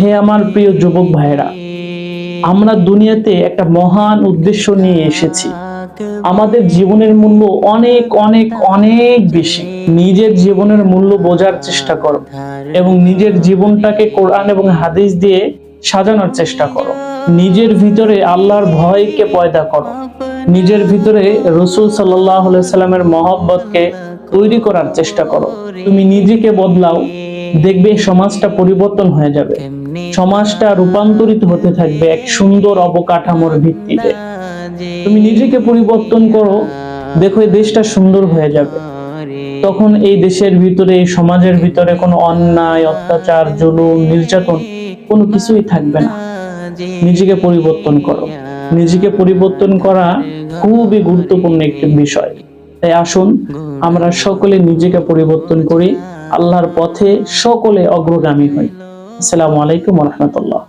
হে আমার প্রিয় যুবক ভাইরা, আমরা দুনিয়াতে একটা মহান উদ্দেশ্য নিয়ে এসেছি। আমাদের জীবনের মূল্য অনেক অনেক অনেক বেশি। নিজের জীবনের মূল্য বোঝার চেষ্টা করো এবং নিজের জীবনটাকে কোরআন এবং হাদিস দিয়ে সাজানোর চেষ্টা করো। নিজের ভিতরে আল্লাহর ভয়কে পয়দা করো। নিজের ভিতরে রাসূল সাল্লাল্লাহু আলাইহি সাল্লামের মহব্বতকে তৈরি করার চেষ্টা করো। তুমি নিজেকে বদলাও, দেখবে সমাজটা পরিবর্তন হয়ে যাবে। সমাজটা রূপান্তরিত হতে থাকবে এক সুন্দর অবকাঠামোর ভিত্তিতে। তুমি নিজেকে পরিবর্তন করো, দেখো এই দেশটা সুন্দর হয়ে যাবে। তখন এই দেশের ভিতরে, এই সমাজের ভিতরে কোনো অন্যায়, অত্যাচার, জুলুম, নির্যাতন কোনো কিছুই থাকবে না। নিজেকে পরিবর্তন করো। নিজেকে পরিবর্তন করা খুবই গুরুত্বপূর্ণ একটি বিষয়। তাই আসুন আমরা সকলে নিজেকে পরিবর্তন করি, আল্লাহর পথে সকলে অগ্রগামী হই। আসসালামু আলাইকুম ওয়া রাহমাতুল্লাহ।